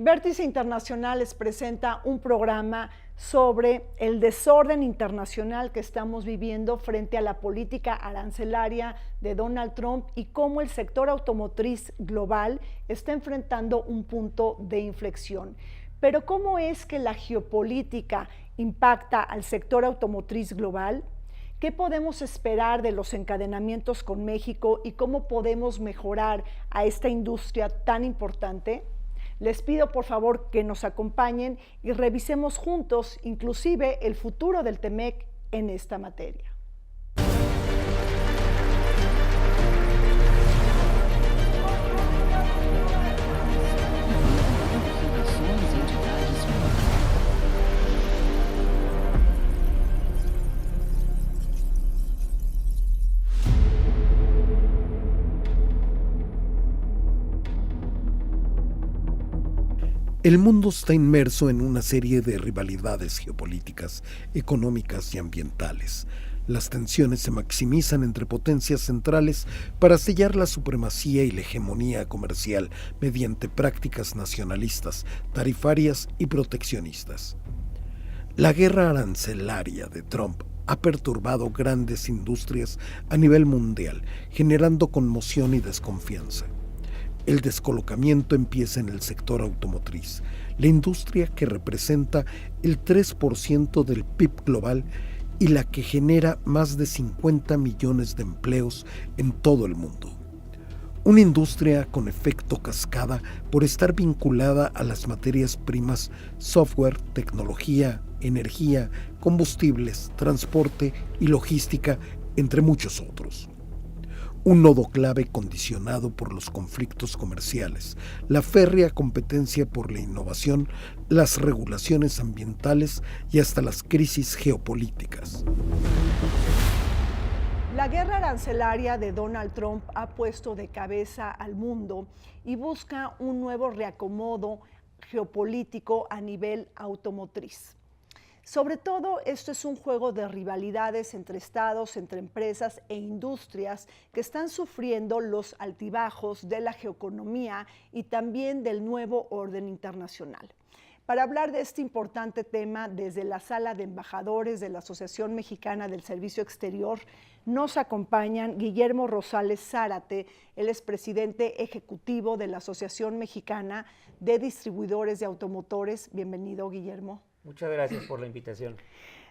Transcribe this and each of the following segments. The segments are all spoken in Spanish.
Vértice Internacional les presenta un programa sobre el desorden internacional que estamos viviendo frente a la política arancelaria de Donald Trump y cómo el sector automotriz global está enfrentando un punto de inflexión. Pero ¿cómo es que la geopolítica impacta al sector automotriz global? ¿Qué podemos esperar de los encadenamientos con México y cómo podemos mejorar a esta industria tan importante? Les pido por favor que nos acompañen y revisemos juntos inclusive el futuro del TEMEC en esta materia. El mundo está inmerso en una serie de rivalidades geopolíticas, económicas y ambientales. Las tensiones se maximizan entre potencias centrales para sellar la supremacía y la hegemonía comercial mediante prácticas nacionalistas, tarifarias y proteccionistas. La guerra arancelaria de Trump ha perturbado grandes industrias a nivel mundial, generando conmoción y desconfianza. El descolocamiento empieza en el sector automotriz, la industria que representa el 3% del PIB global y la que genera más de 50 millones de empleos en todo el mundo. Una industria con efecto cascada por estar vinculada a las materias primas, software, tecnología, energía, combustibles, transporte y logística, entre muchos otros. Un nodo clave condicionado por los conflictos comerciales, la férrea competencia por la innovación, las regulaciones ambientales y hasta las crisis geopolíticas. La guerra arancelaria de Donald Trump ha puesto de cabeza al mundo y busca un nuevo reacomodo geopolítico a nivel automotriz. Sobre todo, esto es un juego de rivalidades entre estados, entre empresas e industrias que están sufriendo los altibajos de la geoeconomía y también del nuevo orden internacional. Para hablar de este importante tema, desde la Sala de Embajadores de la Asociación Mexicana del Servicio Exterior, nos acompañan Guillermo Rosales Zárate, él es presidente ejecutivo de la Asociación Mexicana de Distribuidores de Automotores. Bienvenido, Guillermo. Muchas gracias por la invitación.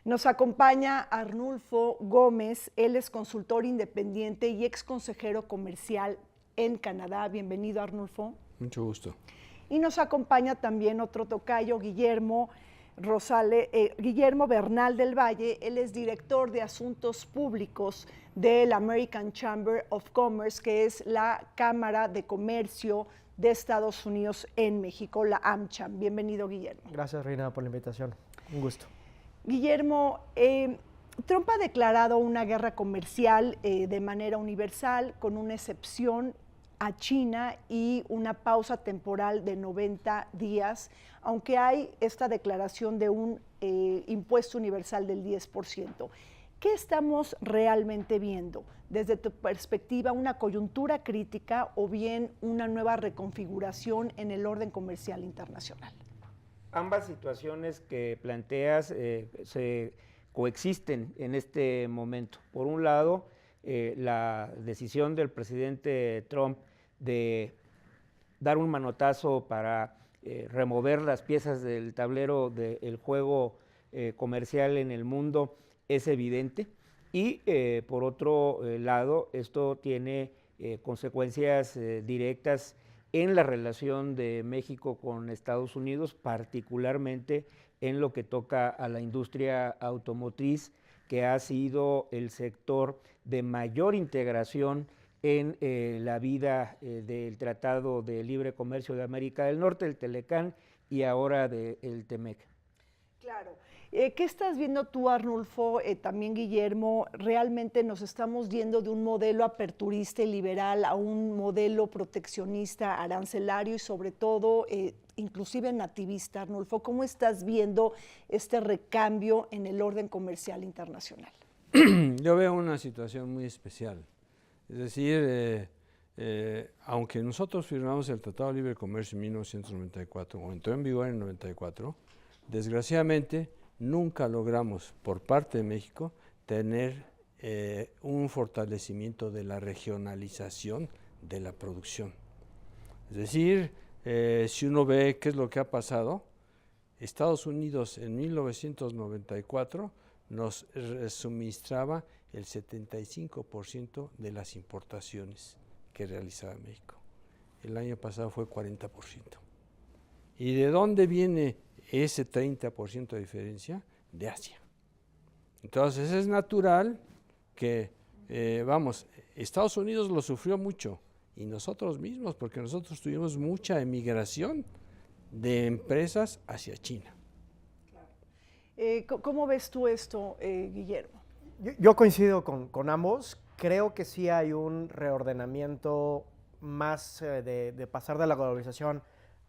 Nos acompaña Arnulfo Gómez, él es consultor independiente y ex consejero comercial en Canadá. Bienvenido, Arnulfo. Mucho gusto. Y nos acompaña también otro tocayo, Guillermo Bernal del Valle, él es director de Asuntos Públicos del American Chamber of Commerce, que es la Cámara de Comercio de Estados Unidos en México, la AmCham. Bienvenido, Guillermo. Gracias, Reina, por la invitación. Un gusto. Guillermo, Trump ha declarado una guerra comercial de manera universal, con una excepción a China y una pausa temporal de 90 días, aunque hay esta declaración de un impuesto universal del 10%. ¿Qué estamos realmente viendo? Desde tu perspectiva, ¿una coyuntura crítica o bien una nueva reconfiguración en el orden comercial internacional? Ambas situaciones que planteas se coexisten en este momento. Por un lado, la decisión del presidente Trump de dar un manotazo para remover las piezas del tablero del juego comercial en el mundo es evidente, y por otro lado, esto tiene consecuencias directas en la relación de México con Estados Unidos, particularmente en lo que toca a la industria automotriz, que ha sido el sector de mayor integración en la vida del Tratado de Libre Comercio de América del Norte, el TELECAN, y ahora del TEMEC. Claro. ¿Qué estás viendo tú, Arnulfo, también Guillermo? Realmente nos estamos yendo de un modelo aperturista y liberal a un modelo proteccionista, arancelario y sobre todo inclusive nativista. Arnulfo, ¿cómo estás viendo este recambio en el orden comercial internacional? Yo veo una situación muy especial. Es decir, aunque nosotros firmamos el Tratado de Libre Comercio en 1994, o entró en vigor en el 94, desgraciadamente nunca logramos por parte de México tener un fortalecimiento de la regionalización de la producción. Es decir, si uno ve qué es lo que ha pasado, Estados Unidos en 1994 nos suministraba el 75% de las importaciones que realizaba México. El año pasado fue 40%. ¿Y de dónde viene ese 30% de diferencia? De Asia. Entonces es natural que, Estados Unidos lo sufrió mucho y nosotros mismos, porque nosotros tuvimos mucha emigración de empresas hacia China. ¿Cómo ves tú esto, Guillermo? Yo coincido con ambos. Creo que sí hay un reordenamiento más de pasar de la globalización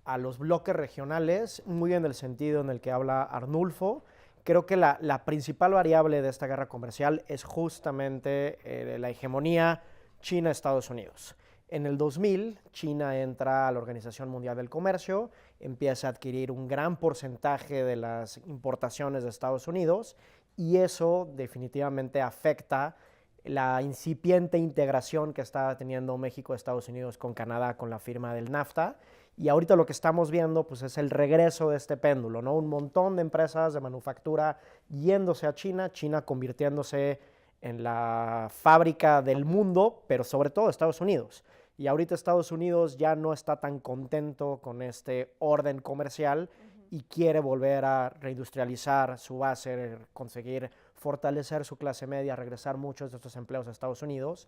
a los bloques regionales, muy en el sentido en el que habla Arnulfo. Creo que la principal variable de esta guerra comercial es justamente la hegemonía China-Estados Unidos. En el 2000, China entra a la Organización Mundial del Comercio, empieza a adquirir un gran porcentaje de las importaciones de Estados Unidos y eso definitivamente afecta la incipiente integración que está teniendo México, Estados Unidos con Canadá con la firma del NAFTA. Y ahorita lo que estamos viendo pues, es el regreso de este péndulo, ¿no? Un montón de empresas de manufactura yéndose a China, China convirtiéndose en la fábrica del mundo, pero sobre todo Estados Unidos. Y ahorita Estados Unidos ya no está tan contento con este orden comercial y quiere volver a reindustrializar su base, conseguir fortalecer su clase media, regresar muchos de estos empleos a Estados Unidos.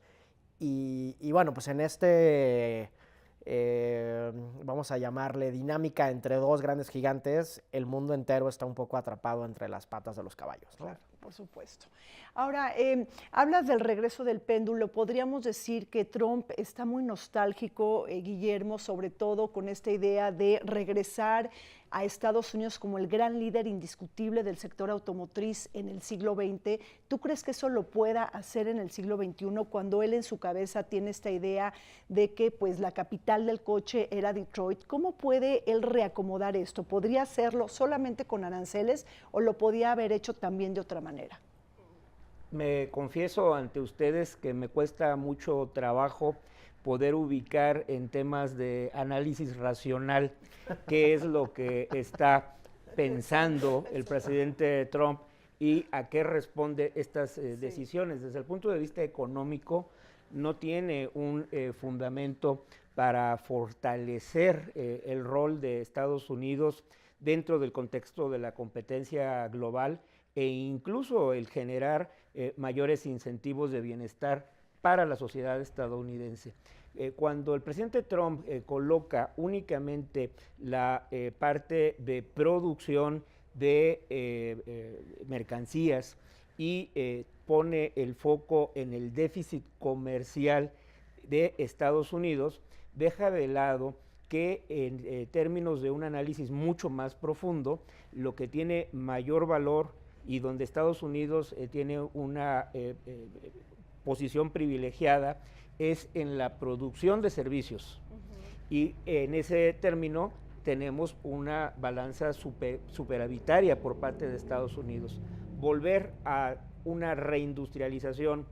Y bueno, pues en este, vamos a llamarle dinámica entre dos grandes gigantes, el mundo entero está un poco atrapado entre las patas de los caballos, ¿no? Claro, por supuesto. Ahora, hablas del regreso del péndulo. Podríamos decir que Trump está muy nostálgico, Guillermo, sobre todo con esta idea de regresar a Estados Unidos como el gran líder indiscutible del sector automotriz en el siglo XX. ¿Tú crees que eso lo pueda hacer en el siglo XXI cuando él en su cabeza tiene esta idea de que pues, la capital del coche era Detroit? ¿Cómo puede él reacomodar esto? ¿Podría hacerlo solamente con aranceles o lo podía haber hecho también de otra manera? Me confieso ante ustedes que me cuesta mucho trabajo poder ubicar en temas de análisis racional qué es lo que está pensando el presidente Trump y a qué responde estas decisiones. Desde el punto de vista económico, no tiene un fundamento para fortalecer el rol de Estados Unidos dentro del contexto de la competencia global e incluso el generar mayores incentivos de bienestar para la sociedad estadounidense. Cuando el presidente Trump coloca únicamente la parte de producción de mercancías y pone el foco en el déficit comercial de Estados Unidos, deja de lado que en términos de un análisis mucho más profundo, lo que tiene mayor valor y donde Estados Unidos tiene una posición privilegiada es en la producción de servicios. Y en ese término tenemos una balanza superavitaria por parte de Estados Unidos. Volver a una reindustrialización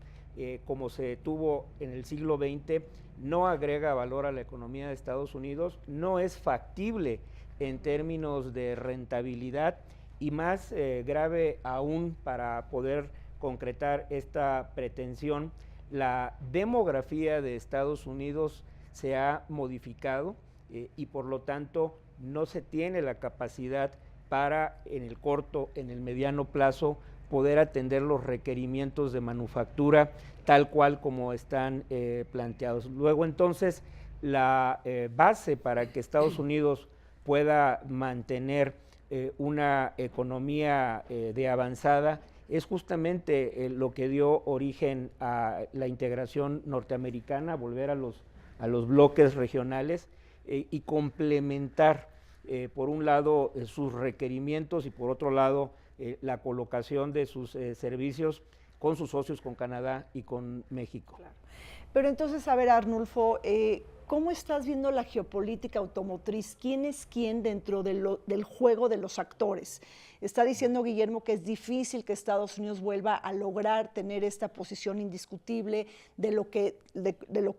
como se tuvo en el siglo XX no agrega valor a la economía de Estados Unidos, no es factible en términos de rentabilidad y más grave aún para poder concretar esta pretensión, la demografía de Estados Unidos se ha modificado y por lo tanto no se tiene la capacidad para en el corto, en el mediano plazo poder atender los requerimientos de manufactura tal cual como están planteados. Luego entonces la base para que Estados Unidos pueda mantener una economía de avanzada es justamente lo que dio origen a la integración norteamericana, volver a los bloques regionales y complementar por un lado sus requerimientos y por otro lado la colocación de sus servicios con sus socios, con Canadá y con México. Claro. Pero entonces, a ver, Arnulfo, ¿cómo estás viendo la geopolítica automotriz? ¿Quién es quién dentro del juego de los actores? Está diciendo Guillermo que es difícil que Estados Unidos vuelva a lograr tener esta posición indiscutible de lo que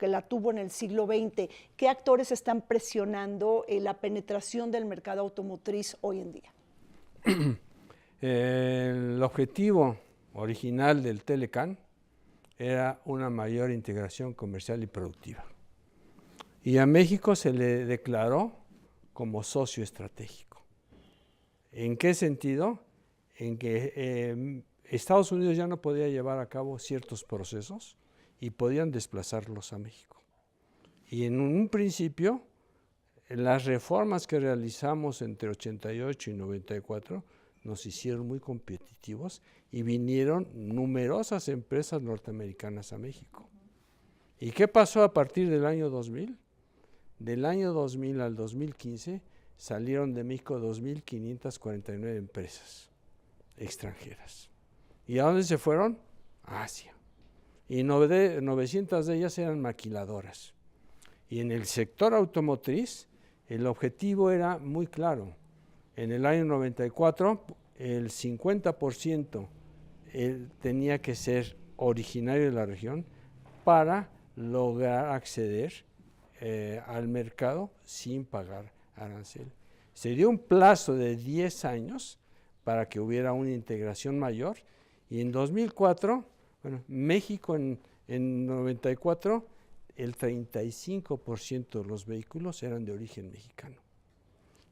la tuvo en el siglo XX. ¿Qué actores están presionando la penetración del mercado automotriz hoy en día? El objetivo original del Telecan era una mayor integración comercial y productiva. Y a México se le declaró como socio estratégico. ¿En qué sentido? En que Estados Unidos ya no podía llevar a cabo ciertos procesos y podían desplazarlos a México. Y en un principio, las reformas que realizamos entre 88 y 94 nos hicieron muy competitivos y vinieron numerosas empresas norteamericanas a México. ¿Y qué pasó a partir del año 2000? Del año 2000 al 2015 salieron de México 2.549 empresas extranjeras. ¿Y a dónde se fueron? A Asia. Y 900 de ellas eran maquiladoras. Y en el sector automotriz, el objetivo era muy claro. En el año 94, el 50% tenía que ser originario de la región para lograr acceder al mercado sin pagar arancel. Se dio un plazo de 10 años para que hubiera una integración mayor y en 2004, bueno, México en 94, el 35% de los vehículos eran de origen mexicano.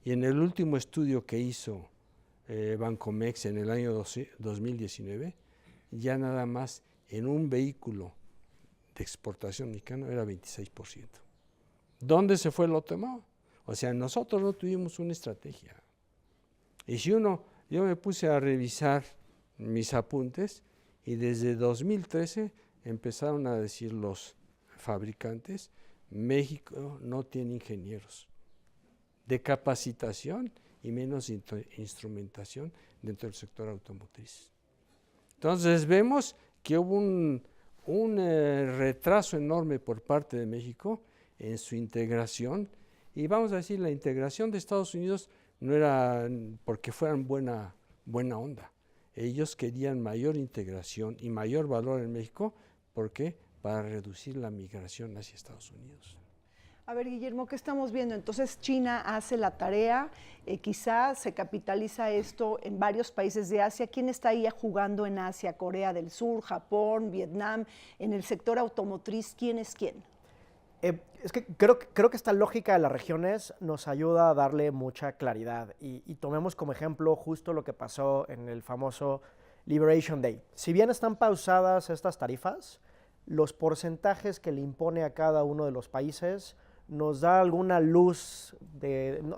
Y en el último estudio que hizo Bancomex en el año 2019, ya nada más en un vehículo de exportación mexicano era 26%. ¿Dónde se fue el otro? O sea, nosotros no tuvimos una estrategia. Y si yo me puse a revisar mis apuntes y desde 2013 empezaron a decir los fabricantes, México no tiene ingenieros de capacitación y menos instrumentación dentro del sector automotriz. Entonces vemos que hubo un retraso enorme por parte de México en su integración y vamos a decir, la integración de Estados Unidos no era porque fueran buena onda. Ellos querían mayor integración y mayor valor en México, ¿por qué? Para reducir la migración hacia Estados Unidos. A ver, Guillermo, ¿qué estamos viendo? Entonces China hace la tarea, quizás se capitaliza esto en varios países de Asia. ¿Quién está ahí jugando en Asia? Corea del Sur, Japón, Vietnam, en el sector automotriz, ¿quién es quién? Es que creo que esta lógica de las regiones nos ayuda a darle mucha claridad y tomemos como ejemplo justo lo que pasó en el famoso Liberation Day. Si bien están pausadas estas tarifas, los porcentajes que le impone a cada uno de los países nos da alguna luz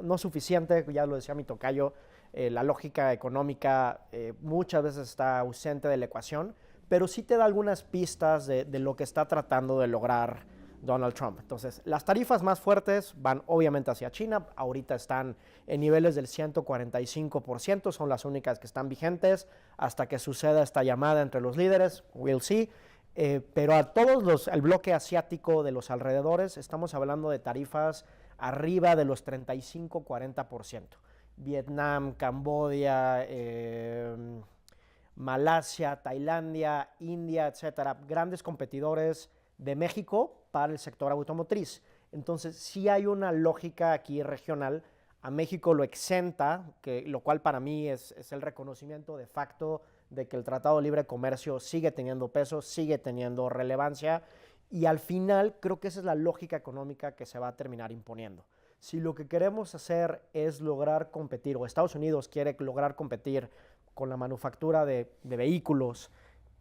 no suficiente, ya lo decía mi tocayo, la lógica económica muchas veces está ausente de la ecuación, pero sí te da algunas pistas de lo que está tratando de lograr Donald Trump. Entonces, las tarifas más fuertes van obviamente hacia China, ahorita están en niveles del 145%, son las únicas que están vigentes hasta que suceda esta llamada entre los líderes, we'll see. Pero a todos el bloque asiático de los alrededores estamos hablando de tarifas arriba de los 35-40%. Vietnam, Camboya, Malasia, Tailandia, India, etcétera, grandes competidores de México para el sector automotriz. Entonces, sí hay una lógica aquí regional. A México lo exenta, lo cual para mí es el reconocimiento de facto de que el Tratado de Libre Comercio sigue teniendo peso, sigue teniendo relevancia y al final creo que esa es la lógica económica que se va a terminar imponiendo. Si lo que queremos hacer es lograr competir, o Estados Unidos quiere lograr competir con la manufactura de vehículos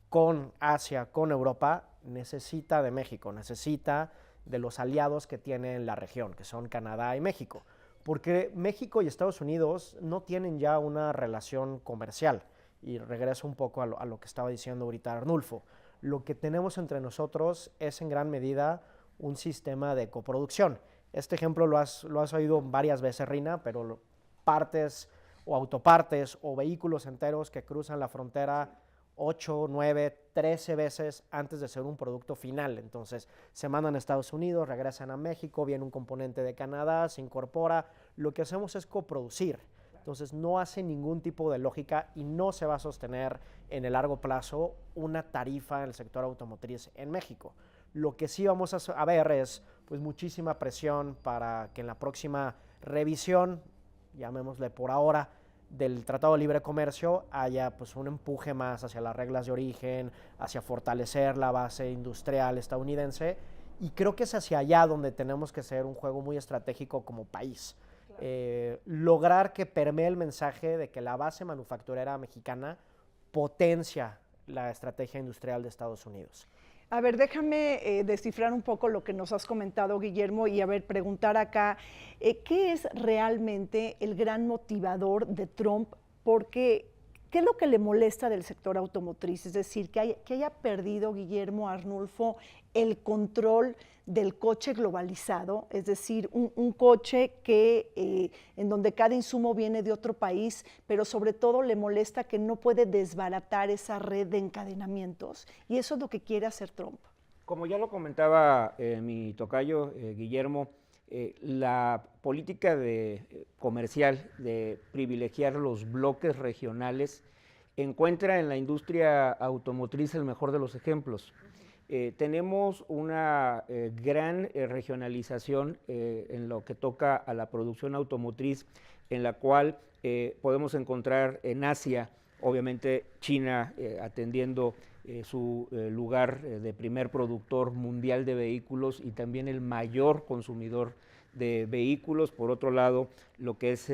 con Asia, con Europa, necesita de México, necesita de los aliados que tiene en la región, que son Canadá y México. Porque México y Estados Unidos no tienen ya una relación comercial. Y regreso un poco a lo que estaba diciendo ahorita Arnulfo. Lo que tenemos entre nosotros es en gran medida un sistema de coproducción. Este ejemplo lo has oído varias veces, Rina, pero partes o autopartes o vehículos enteros que cruzan la frontera 8, 9, 13 veces antes de ser un producto final. Entonces se mandan a Estados Unidos, regresan a México, viene un componente de Canadá, se incorpora. Lo que hacemos es coproducir. Entonces no hace ningún tipo de lógica y no se va a sostener en el largo plazo una tarifa en el sector automotriz en México. Lo que sí vamos a ver es pues muchísima presión para que en la próxima revisión, llamémosle por ahora, del Tratado de Libre Comercio haya pues un empuje más hacia las reglas de origen, hacia fortalecer la base industrial estadounidense, y creo que es hacia allá donde tenemos que hacer un juego muy estratégico como país. Lograr que permee el mensaje de que la base manufacturera mexicana potencia la estrategia industrial de Estados Unidos. A ver, déjame descifrar un poco lo que nos has comentado, Guillermo, y a ver, preguntar acá, ¿qué es realmente el gran motivador de Trump? Porque, ¿qué es lo que le molesta del sector automotriz? Es decir, que haya perdido Guillermo Arnulfo el control del coche globalizado, es decir, un coche que, en donde cada insumo viene de otro país, pero sobre todo le molesta que no puede desbaratar esa red de encadenamientos, y eso es lo que quiere hacer Trump. Como ya lo comentaba mi tocayo Guillermo, la política comercial de privilegiar los bloques regionales encuentra en la industria automotriz el mejor de los ejemplos. Tenemos una gran regionalización en lo que toca a la producción automotriz, en la cual podemos encontrar en Asia, obviamente China atendiendo su lugar de primer productor mundial de vehículos y también el mayor consumidor de vehículos. Por otro lado, lo que es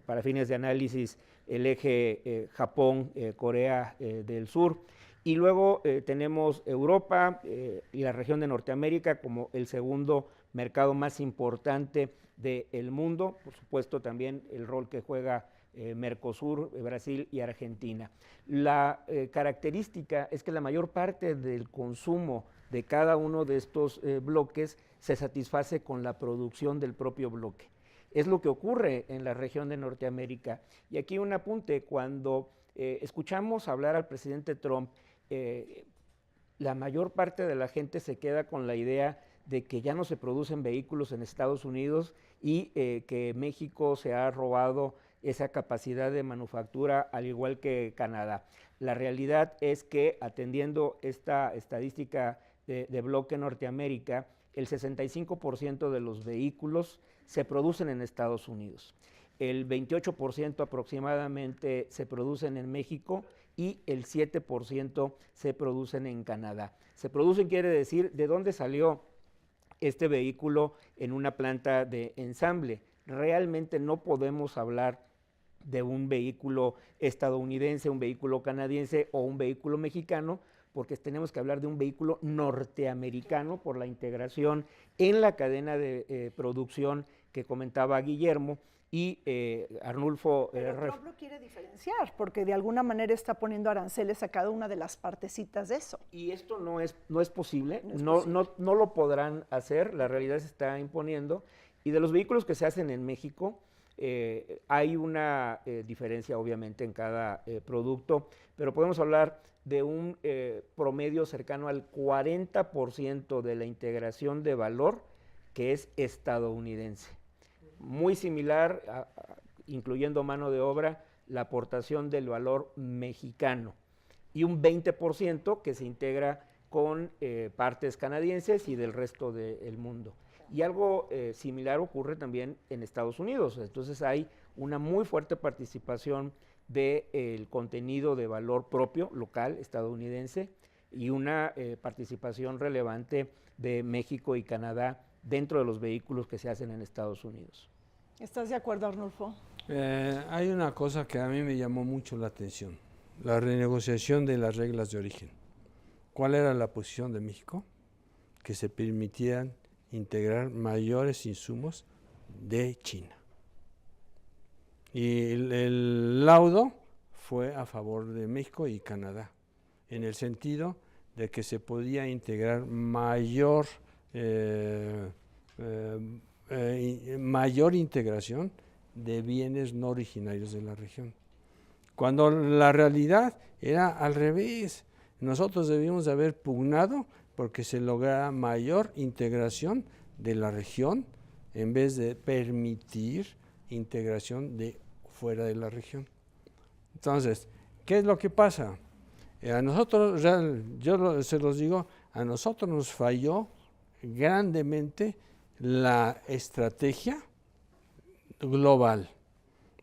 para fines de análisis el eje Japón, Corea del Sur. Y luego tenemos Europa y la región de Norteamérica como el segundo mercado más importante del mundo. Por supuesto, también el rol que juega Mercosur, Brasil y Argentina. La característica es que la mayor parte del consumo de cada uno de estos bloques se satisface con la producción del propio bloque. Es lo que ocurre en la región de Norteamérica. Y aquí un apunte: cuando escuchamos hablar al presidente Trump, la mayor parte de la gente se queda con la idea de que ya no se producen vehículos en Estados Unidos y que México se ha robado esa capacidad de manufactura, al igual que Canadá. La realidad es que, atendiendo esta estadística de bloque Norteamérica, el 65% de los vehículos se producen en Estados Unidos. El 28% aproximadamente se producen en México y el 7% se producen en Canadá. Se producen quiere decir de dónde salió este vehículo en una planta de ensamble. Realmente no podemos hablar de un vehículo estadounidense, un vehículo canadiense o un vehículo mexicano, porque tenemos que hablar de un vehículo norteamericano por la integración en la cadena de producción que comentaba Guillermo. Y Arnulfo... Pero Trump lo quiere diferenciar, porque de alguna manera está poniendo aranceles a cada una de las partecitas de eso. Y esto no es posible, no lo podrán hacer, la realidad se está imponiendo. Y de los vehículos que se hacen en México, hay una diferencia obviamente en cada producto, pero podemos hablar de un promedio cercano al 40% de la integración de valor que es estadounidense. Muy similar, incluyendo mano de obra, la aportación del valor mexicano, y un 20% que se integra con partes canadienses y del resto del mundo. Y algo similar ocurre también en Estados Unidos. Entonces hay una muy fuerte participación del contenido de valor propio, local, estadounidense, y una participación relevante de México y Canadá dentro de los vehículos que se hacen en Estados Unidos. ¿Estás de acuerdo, Arnulfo? Hay una cosa que a mí me llamó mucho la atención: la renegociación de las reglas de origen. ¿Cuál era la posición de México? Que se permitieran integrar mayores insumos de China. Y el laudo fue a favor de México y Canadá, en el sentido de que se podía integrar mayor integración de bienes no originarios de la región. cuando la realidad era al revés. Nosotros debíamos de haber pugnado porque se lograra mayor integración de la región en vez de permitir integración de fuera de la región. Entonces, ¿qué es lo que pasa? A nosotros, se los digo, a nosotros nos falló grandemente la estrategia global,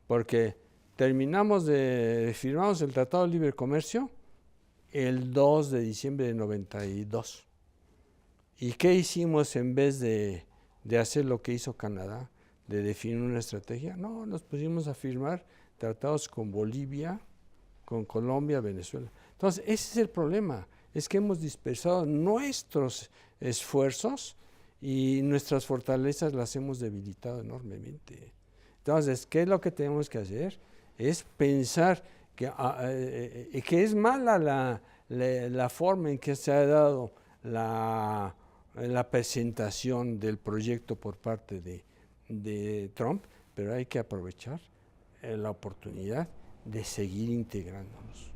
porque firmamos el Tratado de Libre Comercio el 2 de diciembre de 92. ¿Y qué hicimos en vez de hacer lo que hizo Canadá, de definir una estrategia? No, nos pusimos a firmar tratados con Bolivia, con Colombia, Venezuela. Entonces, ese es el problema, es que hemos dispersado nuestros esfuerzos y nuestras fortalezas las hemos debilitado enormemente. Entonces, ¿qué es lo que tenemos que hacer? Es pensar que es mala la forma en que se ha dado la presentación del proyecto por parte de Trump, pero hay que aprovechar la oportunidad de seguir integrándonos.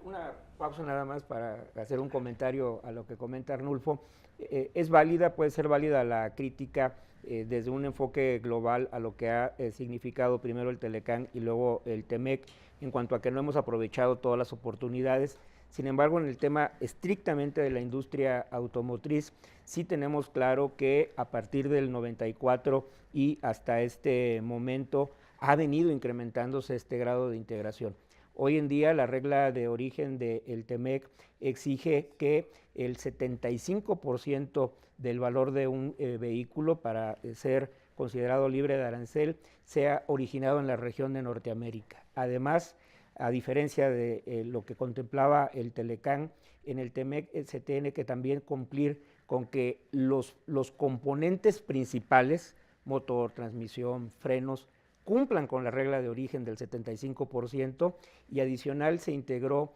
Una pausa nada más para hacer un comentario a lo que comenta Arnulfo. Es válida, puede ser válida la crítica desde un enfoque global a lo que ha significado primero el Telecán y luego el TEMEC, en cuanto a que no hemos aprovechado todas las oportunidades. Sin embargo, en el tema estrictamente de la industria automotriz, sí tenemos claro que a partir del 94 y hasta este momento ha venido incrementándose este grado de integración. Hoy en día la regla de origen del TEMEC exige que el 75% del valor de un vehículo para ser considerado libre de arancel sea originado en la región de Norteamérica. Además, a diferencia de lo que contemplaba el Telecán, en el TEMEC se tiene que también cumplir con que los componentes principales, motor, transmisión, frenos, cumplan con la regla de origen del 75% y adicional se integró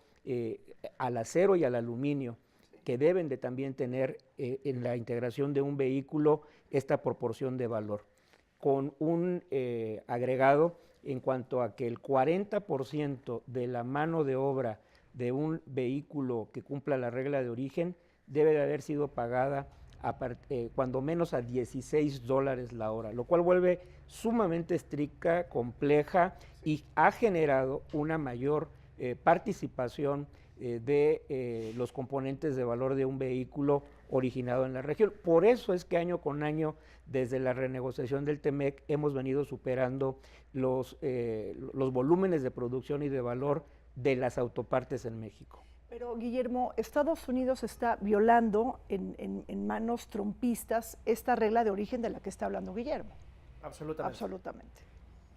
al acero y al aluminio, que deben de también tener en la integración de un vehículo esta proporción de valor, con un agregado en cuanto a que el 40% de la mano de obra de un vehículo que cumpla la regla de origen debe de haber sido pagada cuando menos a $16 la hora, lo cual vuelve sumamente estricta, compleja y ha generado una mayor participación de los componentes de valor de un vehículo originado en la región. Por eso es que año con año, desde la renegociación del TEMEC, hemos venido superando los volúmenes de producción y de valor de las autopartes en México. Pero, Guillermo, Estados Unidos está violando en manos trumpistas esta regla de origen de la que está hablando Guillermo. Absolutamente. Absolutamente.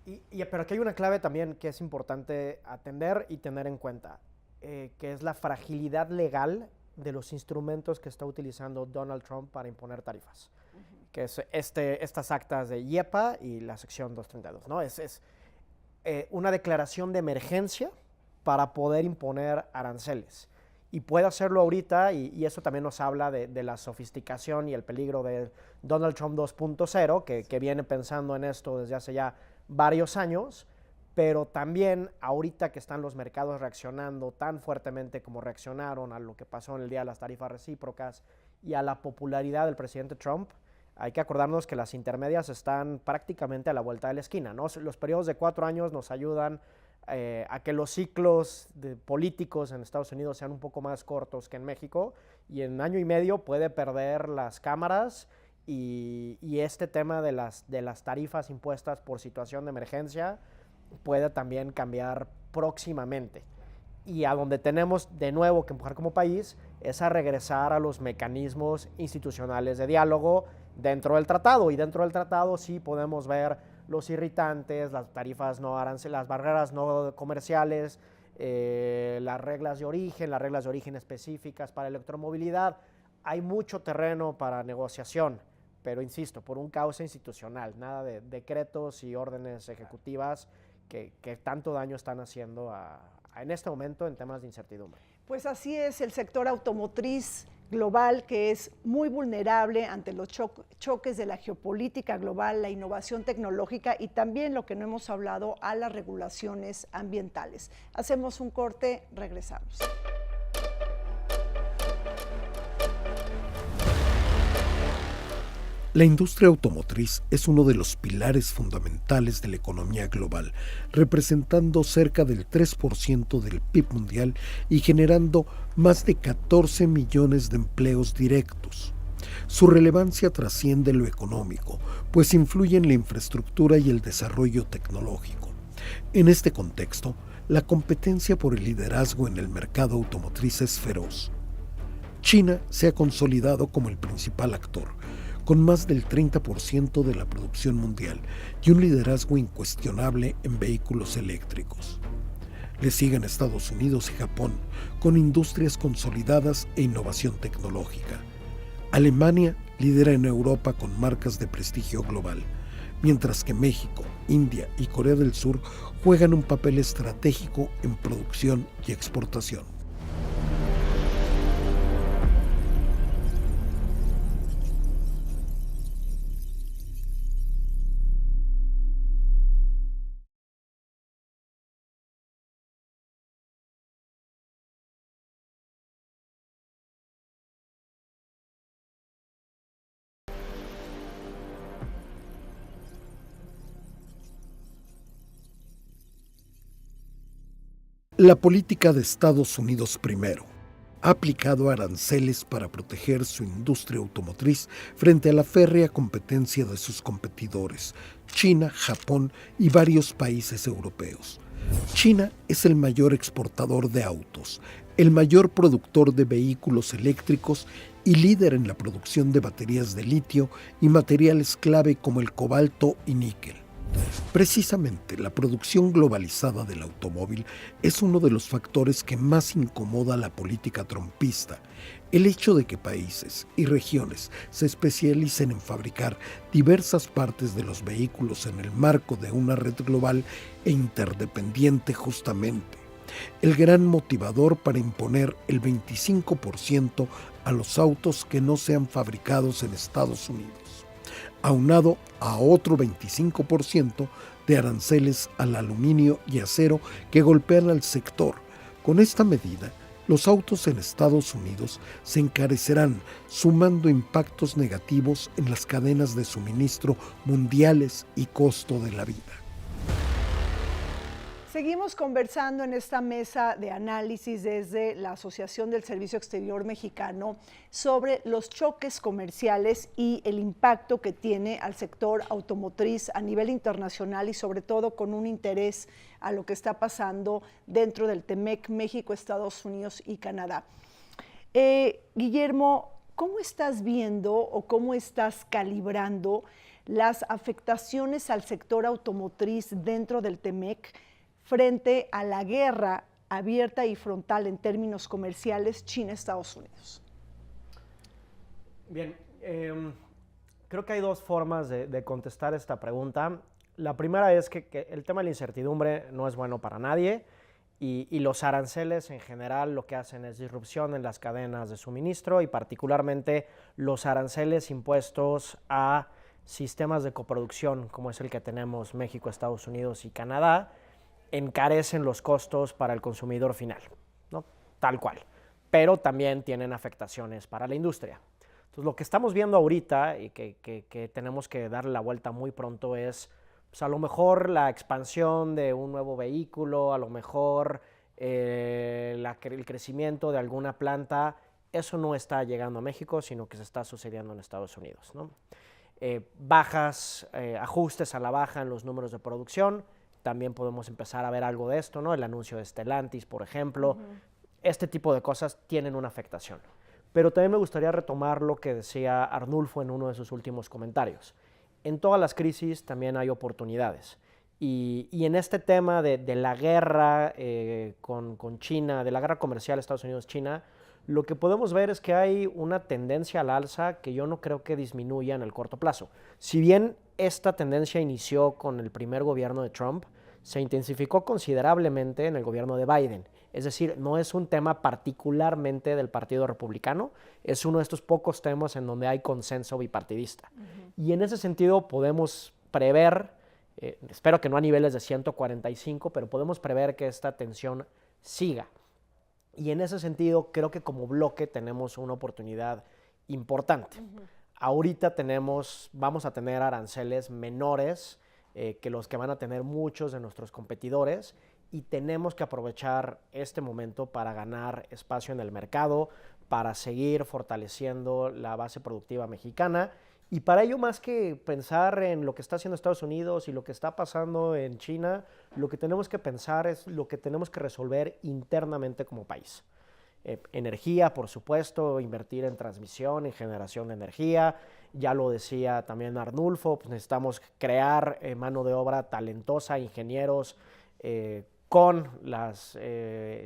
Pero aquí hay una clave también que es importante atender y tener en cuenta, que es la fragilidad legal de los instrumentos que está utilizando Donald Trump para imponer tarifas, que es estas actas de IEPA y la sección 232, ¿no? Es una declaración de emergencia para poder imponer aranceles. Y puede hacerlo ahorita, y eso también nos habla de la sofisticación y el peligro de Donald Trump 2.0, que viene pensando en esto desde hace ya varios años, pero también ahorita que están los mercados reaccionando tan fuertemente como reaccionaron a lo que pasó en el día de las tarifas recíprocas y a la popularidad del presidente Trump, hay que acordarnos que las intermedias están prácticamente a la vuelta de la esquina, ¿no? Los periodos de 4 años nos ayudan a que los ciclos políticos en Estados Unidos sean un poco más cortos que en México, y en año y medio puede perder las cámaras y este tema de las tarifas impuestas por situación de emergencia puede también cambiar próximamente. Y a donde tenemos de nuevo que empujar como país es a regresar a los mecanismos institucionales de diálogo dentro del tratado, y dentro del tratado sí podemos ver los irritantes, las tarifas no aranceladas, las barreras no comerciales, las reglas de origen específicas para electromovilidad. Hay mucho terreno para negociación, pero insisto, por un cauce institucional, nada de decretos y órdenes ejecutivas que tanto daño están haciendo en este momento en temas de incertidumbre. Pues así es, el sector automotriz global que es muy vulnerable ante los choques de la geopolítica global, la innovación tecnológica y también, lo que no hemos hablado, a las regulaciones ambientales. Hacemos un corte, regresamos. La industria automotriz es uno de los pilares fundamentales de la economía global, representando cerca del 3% del PIB mundial y generando más de 14 millones de empleos directos. Su relevancia trasciende lo económico, pues influye en la infraestructura y el desarrollo tecnológico. En este contexto, la competencia por el liderazgo en el mercado automotriz es feroz. China se ha consolidado como el principal actor, con más del 30% de la producción mundial y un liderazgo incuestionable en vehículos eléctricos. Le siguen Estados Unidos y Japón, con industrias consolidadas e innovación tecnológica. Alemania lidera en Europa con marcas de prestigio global, mientras que México, India y Corea del Sur juegan un papel estratégico en producción y exportación. La política de Estados Unidos primero ha aplicado aranceles para proteger su industria automotriz frente a la férrea competencia de sus competidores, China, Japón y varios países europeos. China es el mayor exportador de autos, el mayor productor de vehículos eléctricos y líder en la producción de baterías de litio y materiales clave como el cobalto y níquel. Precisamente la producción globalizada del automóvil es uno de los factores que más incomoda a la política trumpista. El hecho de que países y regiones se especialicen en fabricar diversas partes de los vehículos en el marco de una red global e interdependiente justamente. El gran motivador para imponer el 25% a los autos que no sean fabricados en Estados Unidos, aunado a otro 25% de aranceles al aluminio y acero que golpean al sector. Con esta medida, los autos en Estados Unidos se encarecerán, sumando impactos negativos en las cadenas de suministro mundiales y costo de la vida. Seguimos conversando en esta mesa de análisis desde la Asociación del Servicio Exterior Mexicano sobre los choques comerciales y el impacto que tiene al sector automotriz a nivel internacional y sobre todo con un interés a lo que está pasando dentro del TEMEC, México, Estados Unidos y Canadá. Guillermo, ¿cómo estás viendo o cómo estás calibrando las afectaciones al sector automotriz dentro del TEMEC frente a la guerra abierta y frontal en términos comerciales China-Estados Unidos? Bien, creo que hay dos formas de contestar esta pregunta. La primera es que el tema de la incertidumbre no es bueno para nadie y los aranceles en general lo que hacen es disrupción en las cadenas de suministro y particularmente los aranceles impuestos a sistemas de coproducción como es el que tenemos México, Estados Unidos y Canadá, encarecen los costos para el consumidor final, ¿no? Tal cual, pero también tienen afectaciones para la industria. Entonces, lo que estamos viendo ahorita y que tenemos que darle la vuelta muy pronto es, pues, a lo mejor la expansión de un nuevo vehículo, a lo mejor el crecimiento de alguna planta, eso no está llegando a México, sino que se está sucediendo en Estados Unidos, ¿no? Ajustes a la baja en los números de producción. También podemos empezar a ver algo de esto, ¿no? El anuncio de Stellantis, por ejemplo. Este tipo de cosas tienen una afectación. Pero también me gustaría retomar lo que decía Arnulfo en uno de sus últimos comentarios. En todas las crisis también hay oportunidades. Y en este tema de la guerra con China, de la guerra comercial Estados Unidos-China, lo que podemos ver es que hay una tendencia al alza que yo no creo que disminuya en el corto plazo. Si bien esta tendencia inició con el primer gobierno de Trump, se intensificó considerablemente en el gobierno de Biden. Es decir, no es un tema particularmente del Partido Republicano, es uno de estos pocos temas en donde hay consenso bipartidista. Y en ese sentido podemos prever, espero que no a niveles de 145, pero podemos prever que esta tensión siga. Y en ese sentido creo que como bloque tenemos una oportunidad importante. Ahorita vamos a tener aranceles menores que los que van a tener muchos de nuestros competidores, y tenemos que aprovechar este momento para ganar espacio en el mercado, para seguir fortaleciendo la base productiva mexicana, y para ello, más que pensar en lo que está haciendo Estados Unidos y lo que está pasando en China, lo que tenemos que pensar es lo que tenemos que resolver internamente como país. Energía, por supuesto, invertir en transmisión, en generación de energía. Ya lo decía también Arnulfo, pues necesitamos crear mano de obra talentosa, ingenieros con las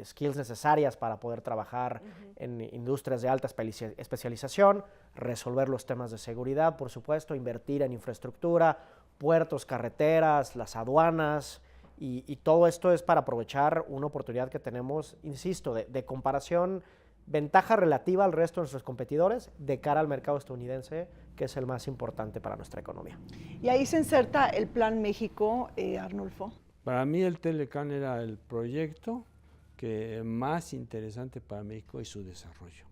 skills necesarias para poder trabajar en industrias de alta especialización, resolver los temas de seguridad, por supuesto, invertir en infraestructura, puertos, carreteras, las aduanas, y todo esto es para aprovechar una oportunidad que tenemos, insisto, de comparación, ventaja relativa al resto de nuestros competidores de cara al mercado estadounidense, que es el más importante para nuestra economía. Y ahí se inserta el Plan México, Arnulfo. Para mí el Telecán era el proyecto más interesante para México y su desarrollo.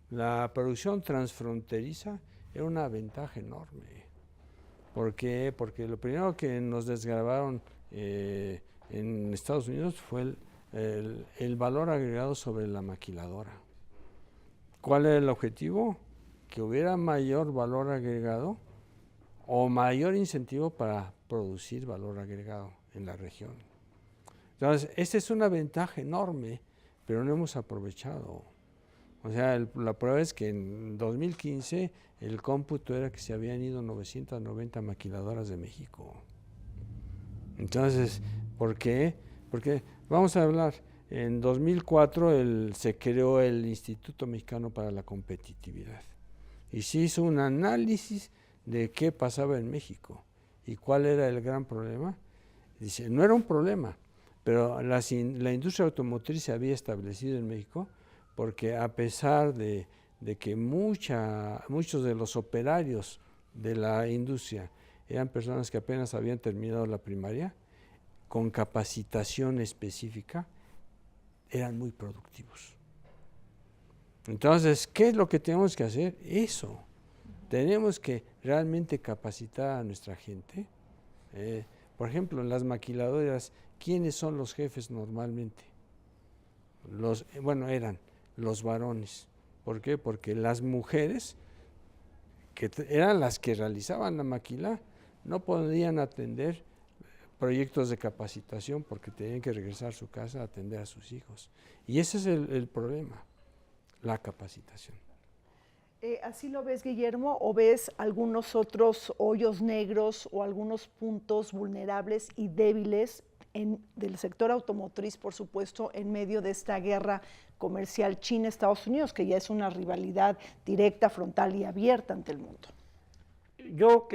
La producción transfronteriza era una ventaja enorme. ¿Por qué? Porque lo primero que nos desgravaron en Estados Unidos fue el valor agregado sobre la maquiladora. ¿Cuál era el objetivo? Que hubiera mayor valor agregado o mayor incentivo para producir valor agregado en la región. Entonces, esta es una ventaja enorme, pero no hemos aprovechado. O sea, la prueba es que en 2015 el cómputo era que se habían ido 990 maquiladoras de México. Entonces, ¿por qué? Porque, vamos a hablar, en 2004 se creó el Instituto Mexicano para la Competitividad y se hizo un análisis de qué pasaba en México y cuál era el gran problema. Dice, no era un problema, pero la industria automotriz se había establecido en México porque a pesar de que muchos de los operarios de la industria eran personas que apenas habían terminado la primaria, con capacitación específica, eran muy productivos. Entonces, ¿qué es lo que tenemos que hacer? Eso. Tenemos que realmente capacitar a nuestra gente. Por ejemplo, en las maquiladoras, ¿quiénes son los jefes normalmente? Eran los varones. ¿Por qué? Porque las mujeres, que eran las que realizaban la maquila, no podían atender proyectos de capacitación porque tenían que regresar a su casa a atender a sus hijos. Y ese es el problema, la capacitación. ¿Así lo ves, Guillermo, o ves algunos otros hoyos negros o algunos puntos vulnerables y débiles del sector automotriz, por supuesto, en medio de esta guerra comercial China-Estados Unidos, que ya es una rivalidad directa, frontal y abierta ante el mundo? Yo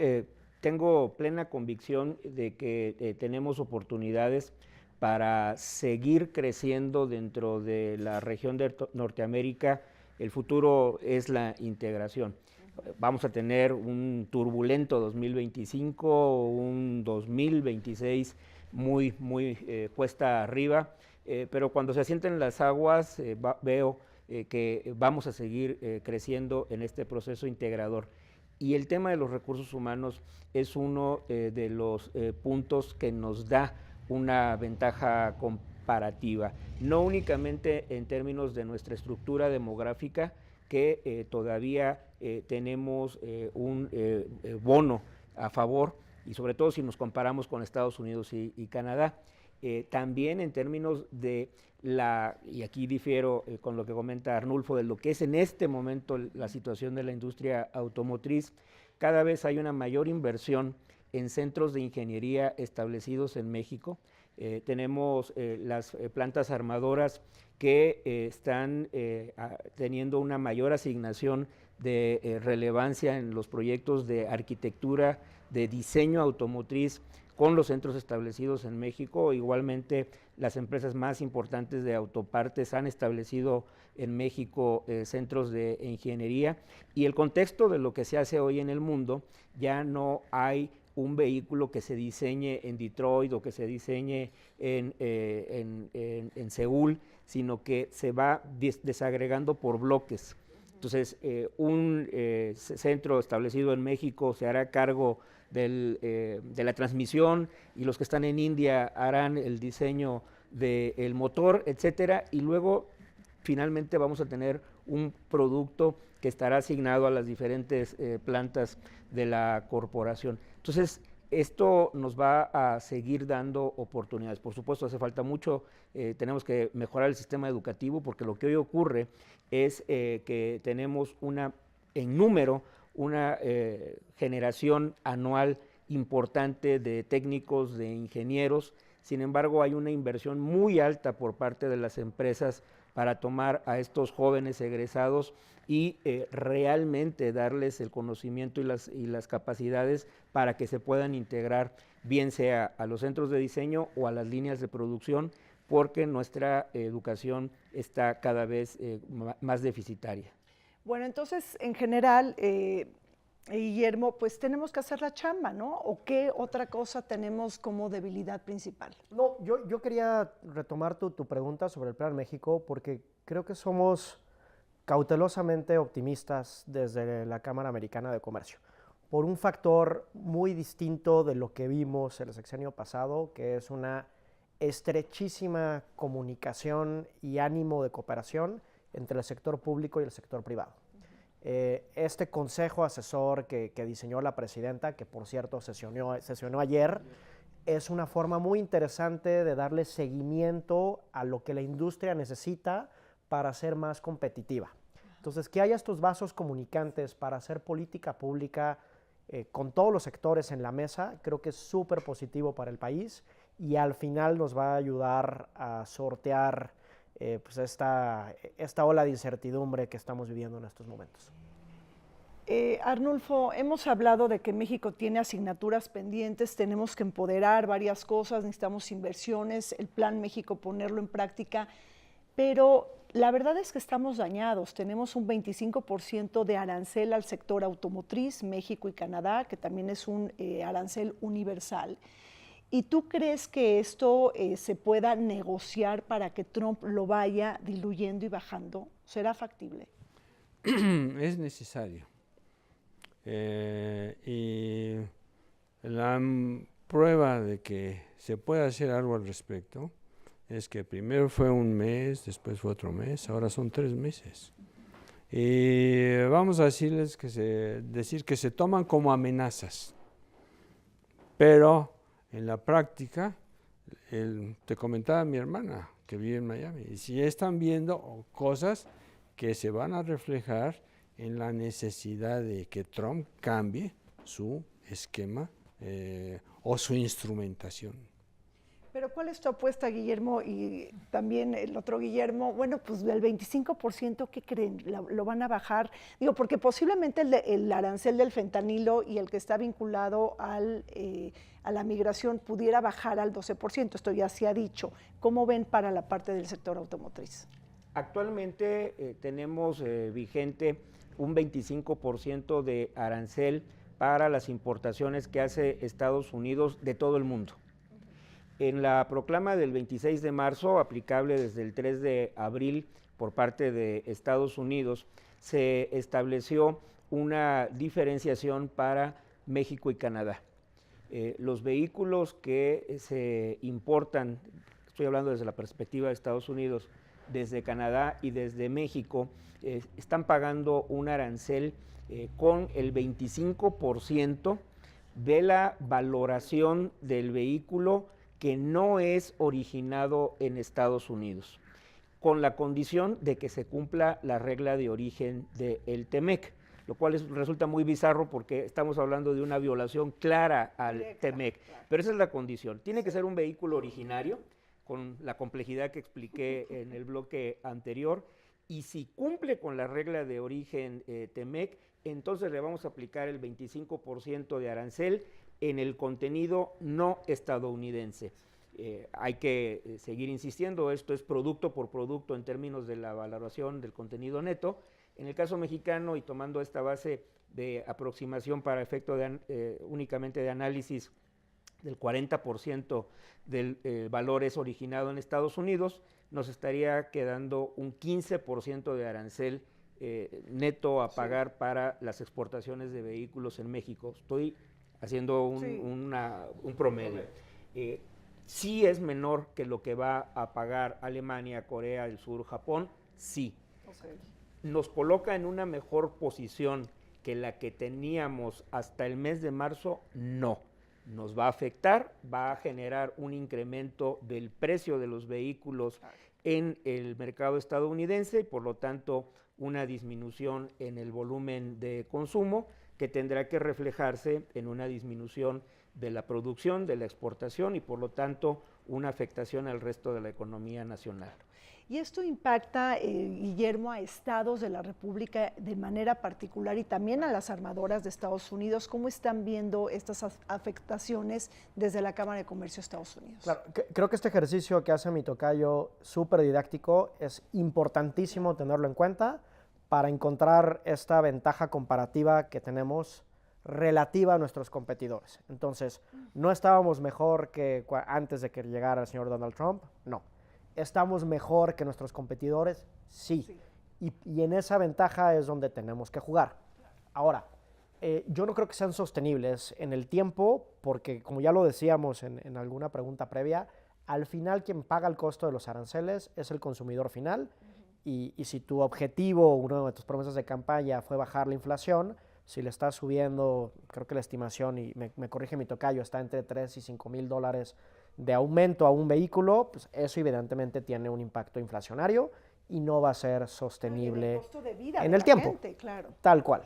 tengo plena convicción de que tenemos oportunidades para seguir creciendo dentro de la región de Norteamérica. El futuro es la integración. Vamos a tener un turbulento 2025, un 2026 muy cuesta arriba, pero cuando se asienten las aguas veo que vamos a seguir creciendo en este proceso integrador. Y el tema de los recursos humanos es uno de los puntos que nos da una ventaja comparativa, no únicamente en términos de nuestra estructura demográfica, que todavía tenemos un bono a favor, y sobre todo si nos comparamos con Estados Unidos y Canadá. También en términos de y aquí difiero con lo que comenta Arnulfo, de lo que es en este momento la situación de la industria automotriz, cada vez hay una mayor inversión en centros de ingeniería establecidos en México. Tenemos las plantas armadoras que están teniendo una mayor asignación de relevancia en los proyectos de arquitectura, de diseño automotriz, con los centros establecidos en México. Igualmente, las empresas más importantes de autopartes han establecido en México centros de ingeniería, y el contexto de lo que se hace hoy en el mundo, ya no hay un vehículo que se diseñe en Detroit o que se diseñe en Seúl, sino que se va desagregando por bloques. Entonces, un centro establecido en México se hará cargo de la transmisión, y los que están en India harán el diseño del motor, etcétera, y luego finalmente vamos a tener un producto que estará asignado a las diferentes plantas de la corporación. Entonces, esto nos va a seguir dando oportunidades. Por supuesto, hace falta mucho, tenemos que mejorar el sistema educativo, porque lo que hoy ocurre es que tenemos en número una generación anual importante de técnicos, de ingenieros. Sin embargo, hay una inversión muy alta por parte de las empresas para tomar a estos jóvenes egresados y realmente darles el conocimiento y las capacidades para que se puedan integrar, bien sea a los centros de diseño o a las líneas de producción, porque nuestra educación está cada vez más deficitaria. Bueno, entonces, en general, Guillermo, pues tenemos que hacer la chamba, ¿no? ¿O qué otra cosa tenemos como debilidad principal? No, yo quería retomar tu pregunta sobre el Plan México, porque creo que somos cautelosamente optimistas desde la Cámara Americana de Comercio, por un factor muy distinto de lo que vimos el sexenio pasado, que es una estrechísima comunicación y ánimo de cooperación entre el sector público y el sector privado. Este consejo asesor que diseñó la presidenta, que por cierto sesionó ayer, es una forma muy interesante de darle seguimiento a lo que la industria necesita para ser más competitiva. Entonces, que haya estos vasos comunicantes para hacer política pública con todos los sectores en la mesa, creo que es súper positivo para el país, y al final nos va a ayudar a sortear pues esta ola de incertidumbre que estamos viviendo en estos momentos. Arnulfo, hemos hablado de que México tiene asignaturas pendientes, tenemos que empoderar varias cosas, necesitamos inversiones, el Plan México ponerlo en práctica, pero la verdad es que estamos dañados. Tenemos un 25% de arancel al sector automotriz, México y Canadá, que también es un arancel universal. ¿Y tú crees que esto se pueda negociar para que Trump lo vaya diluyendo y bajando? ¿Será factible? Es necesario. Y la prueba de que se puede hacer algo al respecto es que primero fue un mes, después fue otro mes, ahora son 3 meses. Y vamos a decir que se toman como amenazas, pero en la práctica, te comentaba mi hermana que vive en Miami, y si están viendo cosas que se van a reflejar en la necesidad de que Trump cambie su esquema o su instrumentación. Pero ¿cuál es tu apuesta, Guillermo? Y también el otro Guillermo, bueno, pues del 25%, ¿qué creen? ¿Lo van a bajar? Digo, porque posiblemente el arancel del fentanilo y el que está vinculado a la migración pudiera bajar al 12%, esto ya se ha dicho. ¿Cómo ven para la parte del sector automotriz? Actualmente tenemos vigente un 25% de arancel para las importaciones que hace Estados Unidos de todo el mundo. En la proclama del 26 de marzo, aplicable desde el 3 de abril por parte de Estados Unidos, se estableció una diferenciación para México y Canadá. Los vehículos que se importan, estoy hablando desde la perspectiva de Estados Unidos, desde Canadá y desde México, están pagando un arancel con el 25% de la valoración del vehículo que no es originado en Estados Unidos, con la condición de que se cumpla la regla de origen del TEMEC, lo cual resulta muy bizarro porque estamos hablando de una violación clara al TEMEC, pero esa es la condición. Tiene que ser un vehículo originario, con la complejidad que expliqué en el bloque anterior, y si cumple con la regla de origen TEMEC, entonces le vamos a aplicar el 25% de arancel, en el contenido no estadounidense. Hay que seguir insistiendo, esto es producto por producto en términos de la valoración del contenido neto. En el caso mexicano, y tomando esta base de aproximación para efecto únicamente de análisis, del 40% del valor es originado en Estados Unidos, nos estaría quedando un 15% de arancel neto a pagar para las exportaciones de vehículos en México. Estoy haciendo un promedio. Sí es menor que lo que va a pagar Alemania, Corea del Sur, Japón, sí. Okay. Nos coloca en una mejor posición que la que teníamos hasta el mes de marzo, no. Nos va a afectar, va a generar un incremento del precio de los vehículos en el mercado estadounidense y por lo tanto una disminución en el volumen de consumo que tendrá que reflejarse en una disminución de la producción, de la exportación y por lo tanto una afectación al resto de la economía nacional. Y esto impacta, Guillermo, a estados de la República de manera particular y también a las armadoras de Estados Unidos. ¿Cómo están viendo estas afectaciones desde la Cámara de Comercio de Estados Unidos? Claro, creo que este ejercicio que hace mi tocayo, súper didáctico, es importantísimo tenerlo en cuenta para encontrar esta ventaja comparativa que tenemos relativa a nuestros competidores. Entonces, ¿no estábamos mejor que antes de que llegara el señor Donald Trump? No. ¿Estamos mejor que nuestros competidores? Sí. Y en esa ventaja es donde tenemos que jugar. Ahora, yo no creo que sean sostenibles en el tiempo, porque como ya lo decíamos en alguna pregunta previa, al final quien paga el costo de los aranceles es el consumidor final. Y si tu objetivo, una de tus promesas de campaña fue bajar la inflación, si le estás subiendo, creo que la estimación, y me corrige mi tocayo, está entre 3 y 5 mil dólares de aumento a un vehículo, pues eso evidentemente tiene un impacto inflacionario y no va a ser sostenible el costo de vida en de el la tiempo. Gente, claro. Tal cual.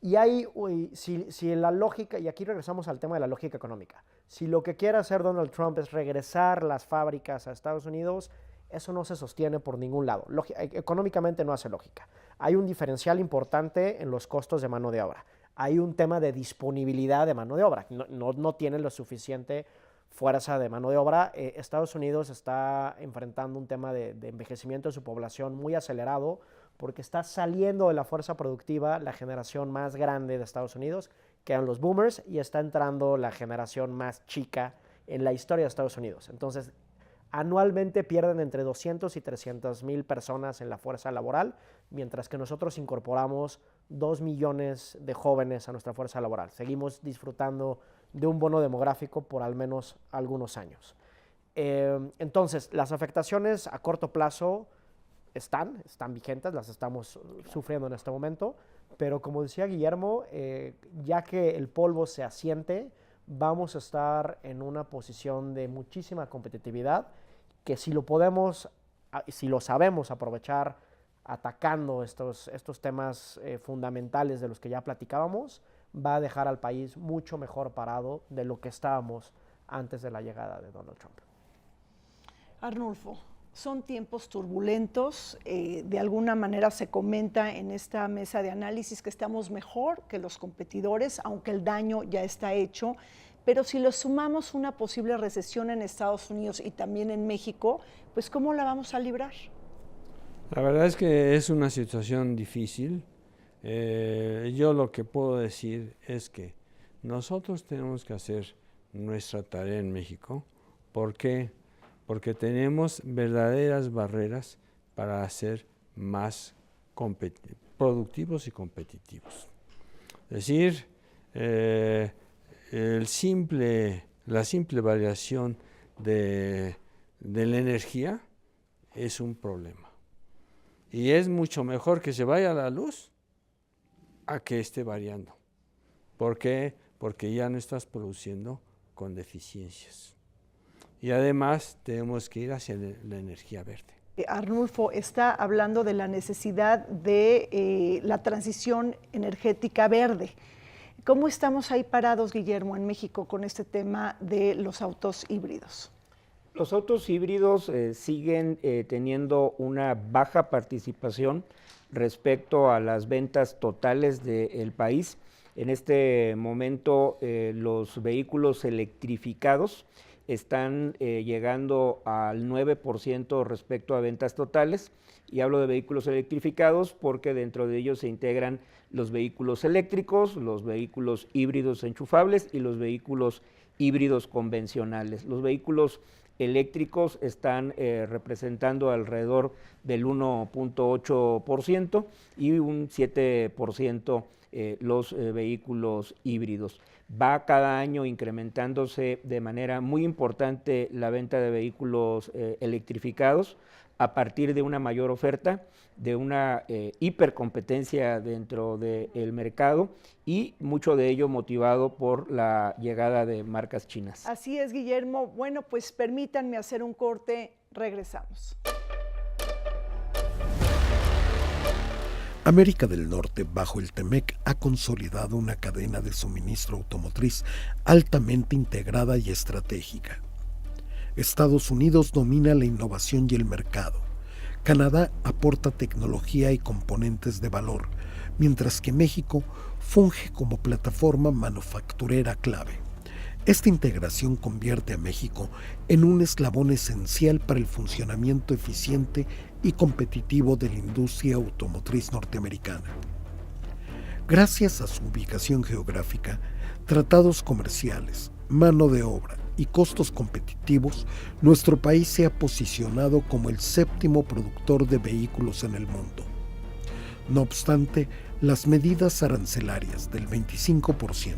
Y ahí, si la lógica, y aquí regresamos al tema de la lógica económica, si lo que quiere hacer Donald Trump es regresar las fábricas a Estados Unidos, eso no se sostiene por ningún lado. Económicamente no hace lógica. Hay un diferencial importante en los costos de mano de obra. Hay un tema de disponibilidad de mano de obra. No tienen lo suficiente fuerza de mano de obra. Estados Unidos está enfrentando un tema de envejecimiento de su población muy acelerado porque está saliendo de la fuerza productiva la generación más grande de Estados Unidos, que eran los boomers, y está entrando la generación más chica en la historia de Estados Unidos. Entonces, anualmente pierden entre 200 y 300 mil personas en la fuerza laboral, mientras que nosotros incorporamos 2 millones de jóvenes a nuestra fuerza laboral. Seguimos disfrutando de un bono demográfico por al menos algunos años. Entonces, las afectaciones a corto plazo están vigentes, las estamos sufriendo en este momento, pero como decía Guillermo, ya que el polvo se asiente, vamos a estar en una posición de muchísima competitividad que si lo sabemos aprovechar atacando estos temas fundamentales de los que ya platicábamos, va a dejar al país mucho mejor parado de lo que estábamos antes de la llegada de Donald Trump. Arnulfo, son tiempos turbulentos, de alguna manera se comenta en esta mesa de análisis que estamos mejor que los competidores, aunque el daño ya está hecho, pero si lo sumamos una posible recesión en Estados Unidos y también en México, pues ¿cómo la vamos a librar? La verdad es que es una situación difícil. Yo lo que puedo decir es que nosotros tenemos que hacer nuestra tarea en México. ¿Por qué? Porque tenemos verdaderas barreras para ser más productivos y competitivos. Es decir, la simple variación de la energía es un problema. Y es mucho mejor que se vaya la luz a que esté variando. ¿Por qué? Porque ya no estás produciendo con deficiencias. Y además tenemos que ir hacia la energía verde. Arnulfo está hablando de la necesidad de la transición energética verde. ¿Cómo estamos ahí parados, Guillermo, en México con este tema de los autos híbridos? Los autos híbridos siguen teniendo una baja participación respecto a las ventas totales del país. En este momento los vehículos electrificados están llegando al 9% respecto a ventas totales, y hablo de vehículos electrificados porque dentro de ellos se integran los vehículos eléctricos, los vehículos híbridos enchufables y los vehículos híbridos convencionales. Los vehículos eléctricos están representando alrededor del 1.8% y un 7% los vehículos híbridos. Va cada año incrementándose de manera muy importante la venta de vehículos electrificados a partir de una mayor oferta, de una hipercompetencia dentro del mercado, y mucho de ello motivado por la llegada de marcas chinas. Así es, Guillermo. Bueno, pues permítanme hacer un corte, regresamos. América del Norte, bajo el TEMEC, ha consolidado una cadena de suministro automotriz altamente integrada y estratégica. Estados Unidos domina la innovación y el mercado. Canadá aporta tecnología y componentes de valor, mientras que México funge como plataforma manufacturera clave. Esta integración convierte a México en un eslabón esencial para el funcionamiento eficiente y competitivo de la industria automotriz norteamericana. Gracias a su ubicación geográfica, tratados comerciales, mano de obra y costos competitivos, nuestro país se ha posicionado como el séptimo productor de vehículos en el mundo. No obstante, las medidas arancelarias del 25%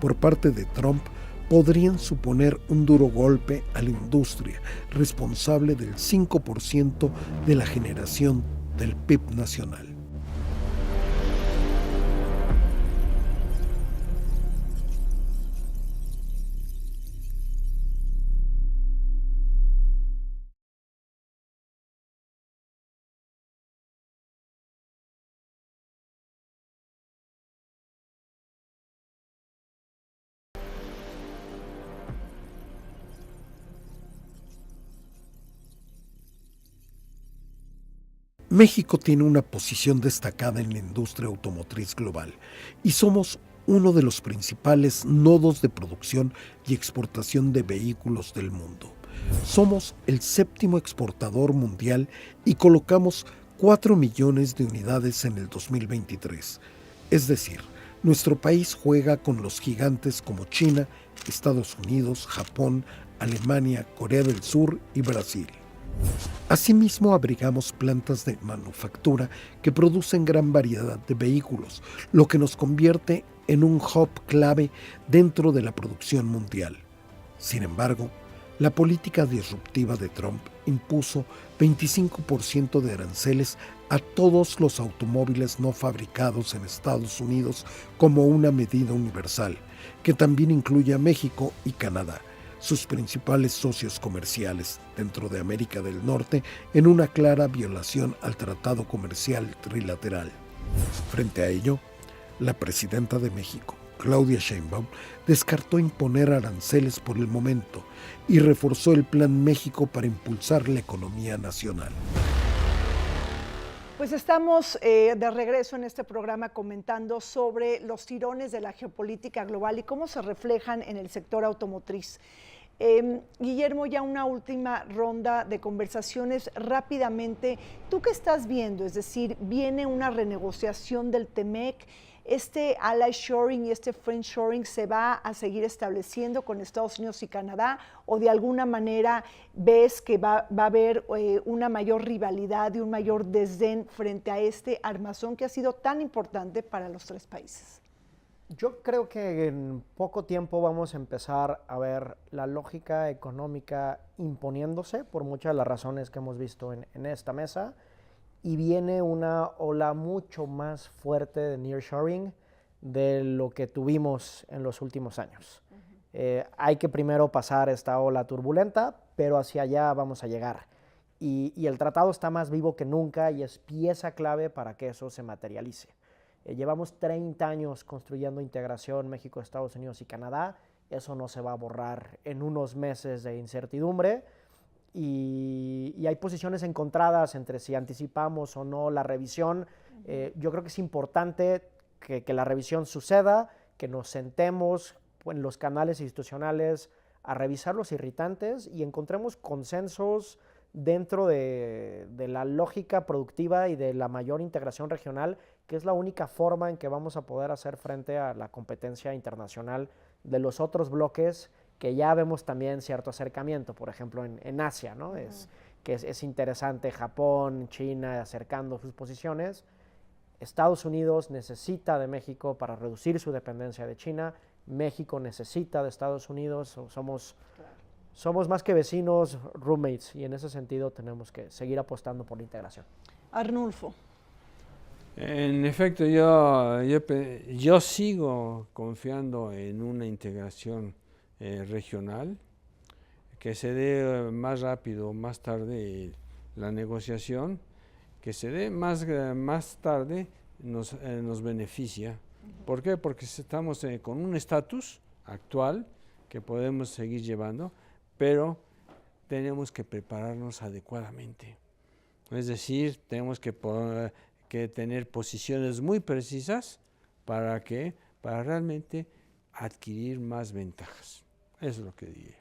por parte de Trump podrían suponer un duro golpe a la industria, responsable del 5% de la generación del PIB nacional. México tiene una posición destacada en la industria automotriz global y somos uno de los principales nodos de producción y exportación de vehículos del mundo. Somos el séptimo exportador mundial y colocamos 4 millones de unidades en el 2023. Es decir, nuestro país juega con los gigantes como China, Estados Unidos, Japón, Alemania, Corea del Sur y Brasil. Asimismo, abrigamos plantas de manufactura que producen gran variedad de vehículos, lo que nos convierte en un hub clave dentro de la producción mundial. Sin embargo, la política disruptiva de Trump impuso 25% de aranceles a todos los automóviles no fabricados en Estados Unidos como una medida universal, que también incluye a México y Canadá, sus principales socios comerciales dentro de América del Norte, en una clara violación al Tratado Comercial Trilateral. Frente a ello, la presidenta de México, Claudia Sheinbaum, descartó imponer aranceles por el momento y reforzó el Plan México para impulsar la economía nacional. Pues estamos de regreso en este programa comentando sobre los tirones de la geopolítica global y cómo se reflejan en el sector automotriz. Guillermo, ya una última ronda de conversaciones rápidamente. ¿Tú qué estás viendo? Es decir, ¿viene una renegociación del TEMEC? ¿Este ally shoring y este friend shoring se va a seguir estableciendo con Estados Unidos y Canadá? ¿O de alguna manera ves que va a haber una mayor rivalidad y un mayor desdén frente a este armazón que ha sido tan importante para los tres países? Yo creo que en poco tiempo vamos a empezar a ver la lógica económica imponiéndose por muchas de las razones que hemos visto en esta mesa, y viene una ola mucho más fuerte de nearshoring de lo que tuvimos en los últimos años. Hay que primero pasar esta ola turbulenta, pero hacia allá vamos a llegar. Y el tratado está más vivo que nunca y es pieza clave para que eso se materialice. Llevamos 30 años construyendo integración México, Estados Unidos y Canadá. Eso no se va a borrar en unos meses de incertidumbre. Y hay posiciones encontradas entre si anticipamos o no la revisión. Yo creo que es importante que la revisión suceda, que nos sentemos en los canales institucionales a revisar los irritantes y encontremos consensos dentro de la lógica productiva y de la mayor integración regional, que es la única forma en que vamos a poder hacer frente a la competencia internacional de los otros bloques, que ya vemos también cierto acercamiento, por ejemplo en Asia, ¿no? Es interesante Japón, China acercando sus posiciones. Estados Unidos necesita de México para reducir su dependencia de China, México necesita de Estados Unidos, somos más que vecinos, roommates, y en ese sentido tenemos que seguir apostando por la integración. Arnulfo. En efecto, yo sigo confiando en una integración regional, que se dé más rápido o más tarde la negociación, que se dé más tarde nos beneficia. ¿Por qué? Porque estamos con un estatus actual que podemos seguir llevando, pero tenemos que prepararnos adecuadamente. Es decir, tenemos que tener posiciones muy precisas para realmente adquirir más ventajas. Eso es lo que diría.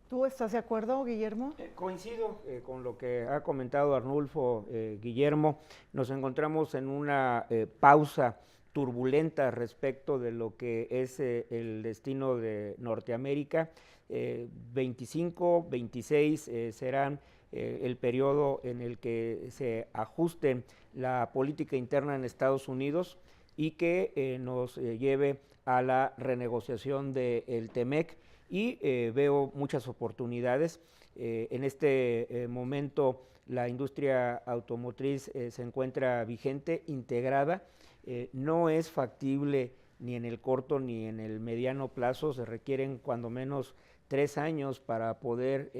¿Tú estás de acuerdo, Guillermo? Coincido con lo que ha comentado Arnulfo, Guillermo. Nos encontramos en una pausa turbulenta respecto de lo que es el destino de Norteamérica. 25, 26 serán el periodo en el que se ajuste la política interna en Estados Unidos y que nos lleve a la renegociación del TEMEC, y veo muchas oportunidades. En este momento la industria automotriz se encuentra vigente, integrada. No es factible ni en el corto ni en el mediano plazo, se requieren cuando menos 3 años para poder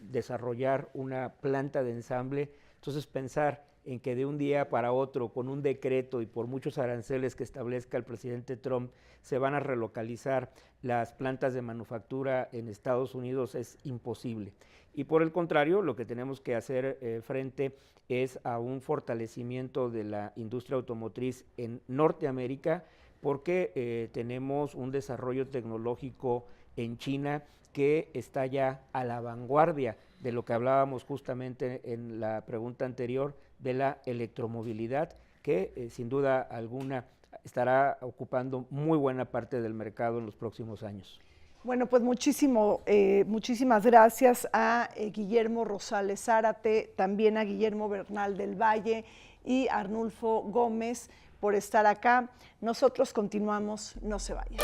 desarrollar una planta de ensamble. Entonces pensar en que de un día para otro, con un decreto y por muchos aranceles que establezca el presidente Trump, se van a relocalizar las plantas de manufactura en Estados Unidos es imposible. Y por el contrario, lo que tenemos que hacer frente es a un fortalecimiento de la industria automotriz en Norteamérica, porque tenemos un desarrollo tecnológico en China que está ya a la vanguardia de lo que hablábamos justamente en la pregunta anterior, de la electromovilidad, que sin duda alguna estará ocupando muy buena parte del mercado en los próximos años. Bueno, pues muchísimas gracias a Guillermo Rosales Zárate, también a Guillermo Bernal del Valle y Arnulfo Gómez por estar acá. Nosotros continuamos, no se vayan.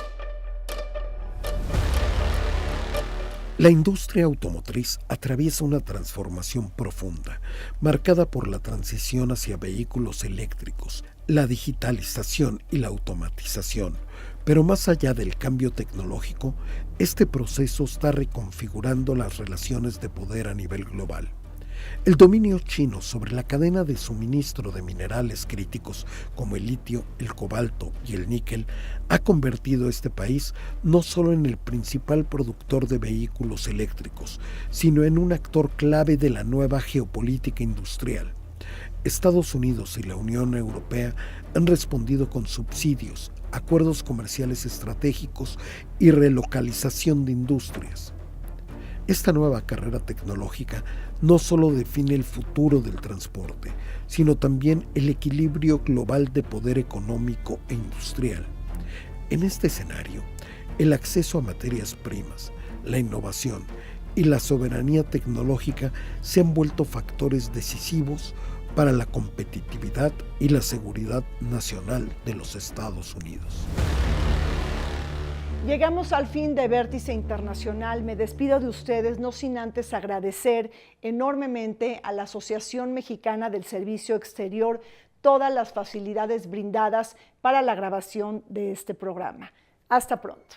La industria automotriz atraviesa una transformación profunda, marcada por la transición hacia vehículos eléctricos, la digitalización y la automatización. Pero más allá del cambio tecnológico, este proceso está reconfigurando las relaciones de poder a nivel global. El dominio chino sobre la cadena de suministro de minerales críticos como el litio, el cobalto y el níquel ha convertido a este país no solo en el principal productor de vehículos eléctricos, sino en un actor clave de la nueva geopolítica industrial. Estados Unidos y la Unión Europea han respondido con subsidios, acuerdos comerciales estratégicos y relocalización de industrias. Esta nueva carrera tecnológica no solo define el futuro del transporte, sino también el equilibrio global de poder económico e industrial. En este escenario, el acceso a materias primas, la innovación y la soberanía tecnológica se han vuelto factores decisivos para la competitividad y la seguridad nacional de los Estados Unidos. Llegamos al fin de Vértice Internacional. Me despido de ustedes, no sin antes agradecer enormemente a la Asociación Mexicana del Servicio Exterior todas las facilidades brindadas para la grabación de este programa. Hasta pronto.